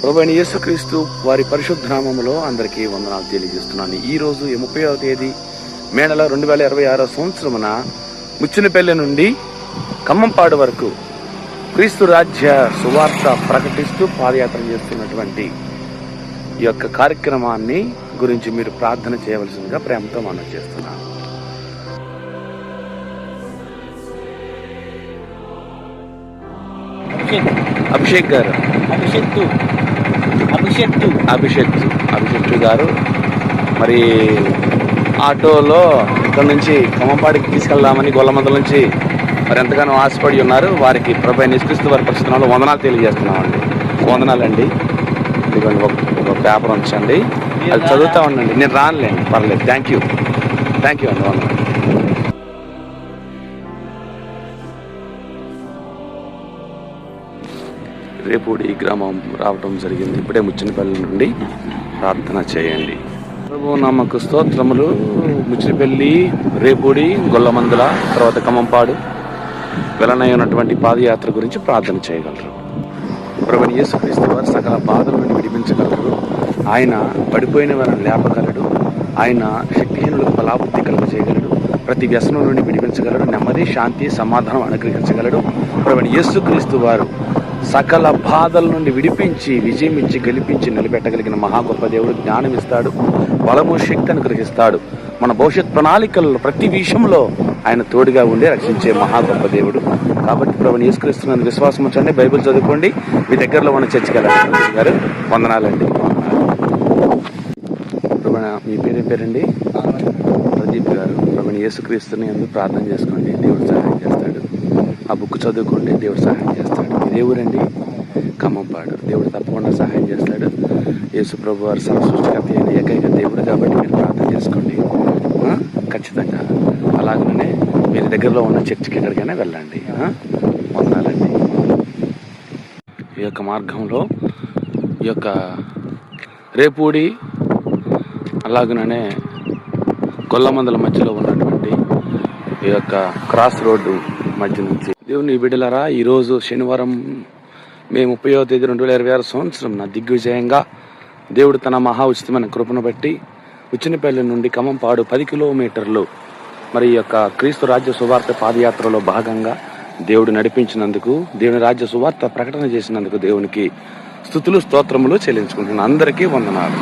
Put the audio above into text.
ప్రభువైన యేసుక్రీస్తు వారి పరిశుద్ధ నామములో అందరికీ వందనాలు తెలియజేస్తున్నాను. ఈ రోజు 30వ తేదీ మే నెల 2026 సంవత్సరమున ముచ్చినపల్లి నుండి ఖమ్మంపాడు వరకు క్రీస్తు రాజ్య సువార్త ప్రకటిస్తూ పాదయాత్ర చేస్తున్నటువంటి ఈ యొక్క కార్యక్రమాన్ని గురించి మీరు ప్రార్థన చేయవలసిందిగా ప్రేమతో మనం చేస్తున్నాను. అభిషేక్ గారు, అభిషేక్ గారు మరి ఆటోలో ఇక్కడ నుంచి ఖమ్మంపాడికి తీసుకెళ్దామని గొల్లమందల నుంచి మరి ఎంతగానో ఆశపడి ఉన్నారు. వారికి ప్రభువైన యేసుక్రీస్తు వారి పరిశుద్ధనామములో వందనాలు తెలియజేస్తున్నామండి. వందనాలండి. ఇదిగోండి ఒక పేపర్ ఉంచండి, అది చదువుతా ఉండండి. నేను రానులేండి, పర్లేదు. థ్యాంక్ యూ అండి. వందనాలు. రేపూడి గ్రామం రావటం జరిగింది. ఇప్పుడే ముచ్చినపల్లి నుండి ప్రార్థన చేయండి. ప్రభు నామకు స్తోత్రములు. ముచ్చినపల్లి, రేపూడి, గొల్లమందుల, తర్వాత ఖమ్మంపాడు వెళ్ళనయ్యున్నటువంటి పాదయాత్ర గురించి ప్రార్థన చేయగలరు. ప్రభువైన యేసుక్రీస్తు వారు సకల బాధల నుండి విడిపించగలరు. ఆయన పడిపోయిన వారిని లేపగలడు. ఆయన శక్తిహీనులకు బలాబుద్ధి కలుగజేయగలడు. ప్రతి వ్యసనం నుండి విడిపించగలడు. నెమ్మది, శాంతి, సమాధానం అనుగ్రహించగలడు. ప్రభువైన యేసుక్రీస్తు వారు సకల బాధల నుండి విడిపించి, విజయం ఇచ్చి, గెలిపించి నిలబెట్టగలిగిన మహా గొప్ప దేవుడు. జ్ఞానం ఇస్తాడు, బలము, శక్తి అనుగ్రహిస్తాడు. మన భవిష్యత్ ప్రణాళికల్లో ప్రతి విషయంలో ఆయన తోడుగా ఉండి రక్షించే మహా గొప్ప దేవుడు. కాబట్టి ప్రభువైన యేసుక్రీస్తునందు విశ్వాసం ఉంచండి, బైబిల్ చదువుకోండి, మీ దగ్గరలో ఉన్న చర్చికి వెళ్ళండి. గారు వందనాలండి. మీ పేరేంటి? ప్రదీప్ గారు. ప్రభువైన యేసుక్రీస్తుని ఎందుకు ప్రార్థన చేసుకోండి, దేవుడు సహాయం చేస్తాడు. ఆ బుక్ చదువుకోండి, దేవుడు సహాయం చేస్తాడు. ఇదే ఊరండి, ఖమ్మంపాడు. దేవుడు తప్పకుండా సహాయం చేస్తాడు. యేసు ప్రభు వారు సర్వసృష్టికర్త అయిన ఏకైక దేవుడు కాబట్టి మీరు ప్రార్థన చేసుకోండి ఖచ్చితంగా. అలాగనే మీరు దగ్గరలో ఉన్న చర్చికి ఎక్కడికైనా వెళ్ళండి. వందనాలండి. ఈ యొక్క మార్గంలో ఈ యొక్క రేపూడి అలాగనే గొల్లమందల మధ్యలో ఉన్నటువంటి ఈ యొక్క క్రాస్ రోడ్డు మధ్య నుంచి దేవుని బిడ్డలారా, ఈరోజు శనివారం మే 30వ తేదీ 2026 సంవత్సరం దిగ్విజయంగా దేవుడు తన మహా ఉచితమైన కృపను బట్టి ఉచ్చినపల్లి నుండి ఖమ్మంపాడు 10 కిలోమీటర్లు మరి ఈ యొక్క క్రీస్తు రాజ్య సువార్త పాదయాత్రలో భాగంగా దేవుడు నడిపించినందుకు, దేవుని రాజ్య సువార్త ప్రకటన చేసినందుకు దేవునికి స్తుతులు, స్తోత్రములు చెల్లించుకుంటున్నాను. అందరికీ వందనాలు.